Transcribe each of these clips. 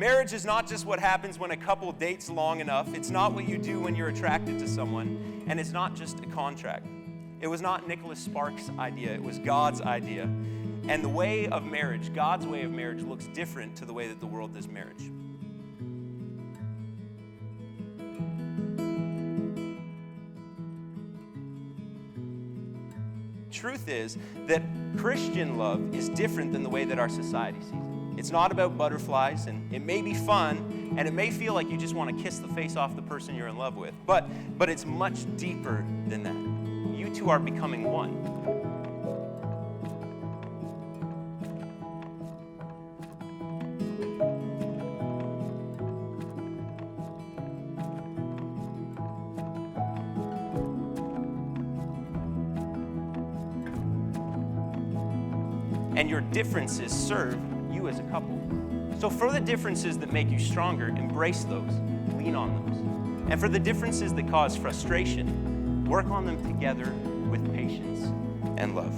Marriage is not just what happens when a couple dates long enough. It's not what you do when you're attracted to someone. And it's not just a contract. It was not Nicholas Sparks' idea. It was God's idea. And the way of marriage, God's way of marriage, looks different to the way that the world does marriage. Truth is that Christian love is different than the way that our society sees it. It's not about butterflies, and it may be fun, and it may feel like you just want to kiss the face off the person you're in love with, but it's much deeper than that. You two are becoming one. And your differences serve you as a couple. So for the differences that make you stronger, embrace those, lean on those. And for the differences that cause frustration, work on them together with patience and love.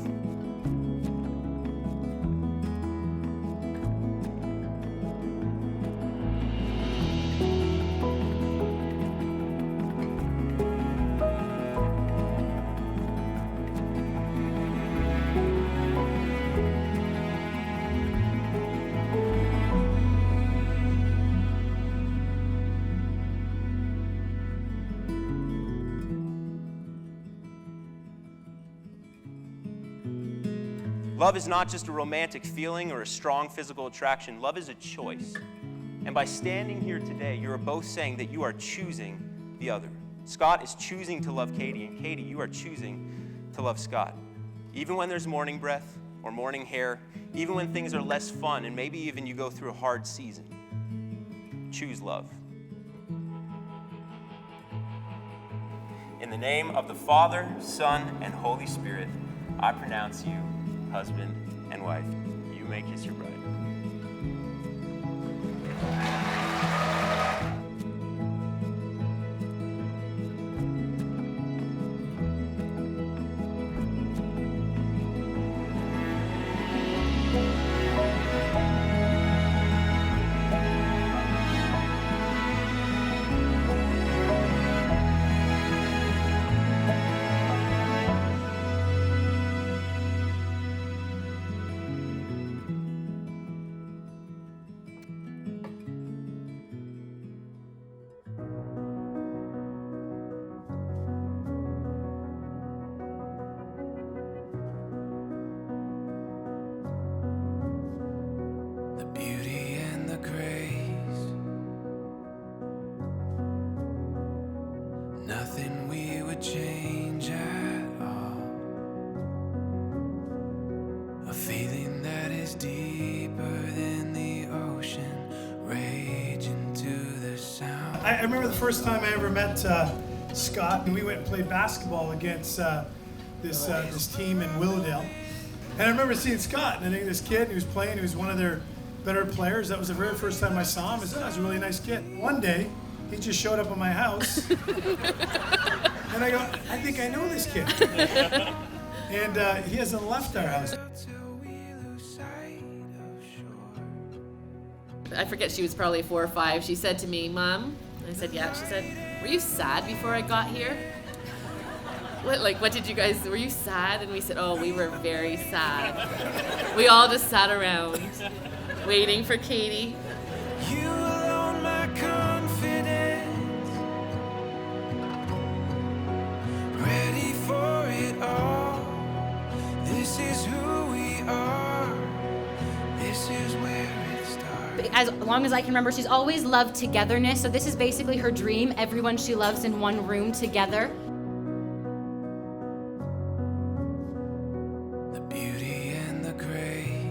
Love is not just a romantic feeling or a strong physical attraction. Love is a choice. And by standing here today, you're both saying that you are choosing the other. Scott is choosing to love Katie, and Katie, you are choosing to love Scott. Even when there's morning breath or morning hair, even when things are less fun, and maybe even you go through a hard season, choose love. In the name of the Father, Son, and Holy Spirit, I pronounce you husband and wife. You may kiss your bride. Nothing we would change at all. A feeling that is deeper than the ocean, raging to the sound. I remember the first time I ever met Scott, and we went and played basketball against this team in Willowdale. And I remember seeing Scott, and I think this kid who was playing, he was one of their better players. That was the very first time I saw him. I said, "Oh, he's a really nice kid." One day, he just showed up at my house, and I go, "I think I know this kid." And he hasn't left our house. I forget, she was probably 4 or 5. She said to me, "Mom," I said, "Yeah." She said, "Were you sad before I got here?" What did you guys, were you sad? And we said, "Oh, we were very sad." We all just sat around waiting for Katie. You alone, my confidence, ready for it all. This is who we are. This is where it starts. As long as I can remember, she's always loved togetherness. So this is basically her dream, everyone she loves in one room together. The beauty and the grace,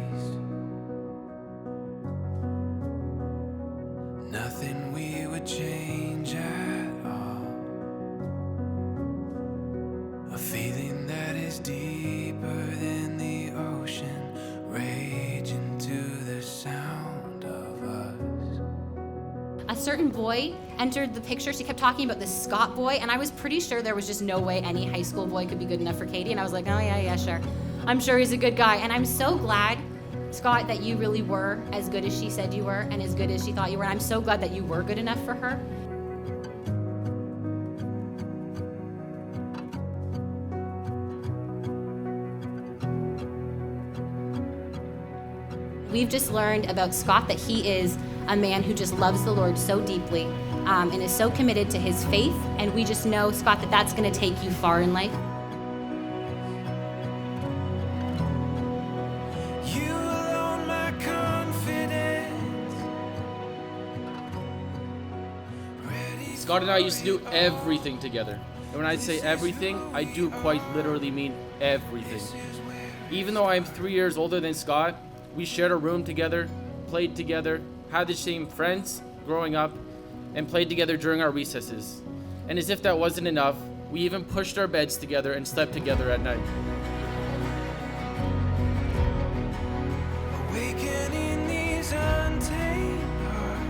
nothing we would change at all. A feeling that is deeper than the ocean, raging to the sound of us. A certain boy entered the picture. She kept talking about this Scott boy, and I was pretty sure there was just no way any high school boy could be good enough for Katie. And I was like, "Oh yeah, sure. I'm sure he's a good guy." And I'm so glad Scott, that you really were as good as she said you were and as good as she thought you were. And I'm so glad that you were good enough for her. We've just learned about Scott that he is a man who just loves the Lord so deeply and is so committed to his faith. And we just know, Scott, that that's going to take you far in life. You alone my confidence. Scott and I used to do everything together. And when I say everything, I do quite literally mean everything. Even though I'm 3 years older than Scott, we shared a room together, played together, had the same friends growing up, and played together during our recesses. And as if that wasn't enough, we even pushed our beds together and slept together at night. Awakening these untamed hearts,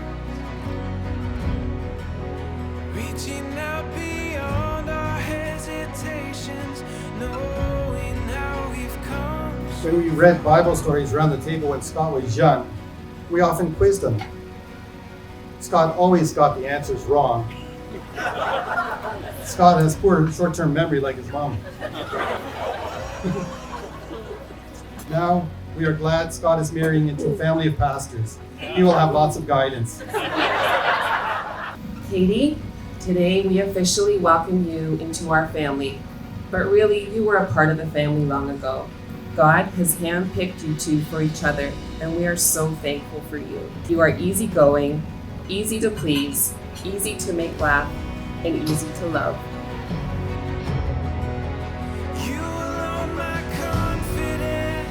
reaching out beyond our hesitations, knowing how we've come. When we read Bible stories around the table when Scott was young, we often quizzed him. Scott always got the answers wrong. Scott has poor short-term memory like his mom. Now, we are glad Scott is marrying into a family of pastors. He will have lots of guidance. Katie, today we officially welcome you into our family. But really, you were a part of the family long ago. God has handpicked you two for each other, and we are so thankful for you. You are easygoing, easy to please, easy to make laugh, and easy to love. You alone my confidence,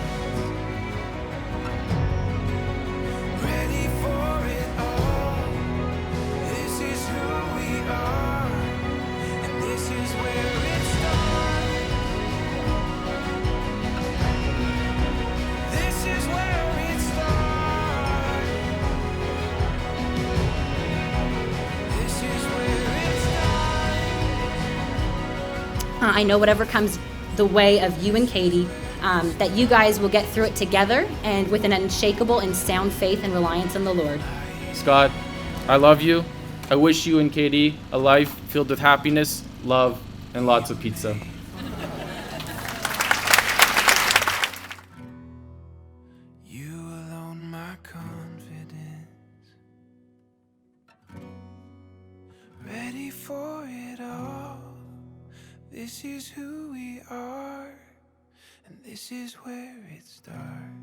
ready for it all. This is who we are, and this is where it starts. This is where it starts. This is where it starts. I know whatever comes the way of you and Katie, that you guys will get through it together and with an unshakable and sound faith and reliance on the Lord. Scott, I love you. I wish you and Katie a life filled with happiness, love, and lots of pizza. You alone my confidence, ready for it all. This is who we are, and this is where it starts.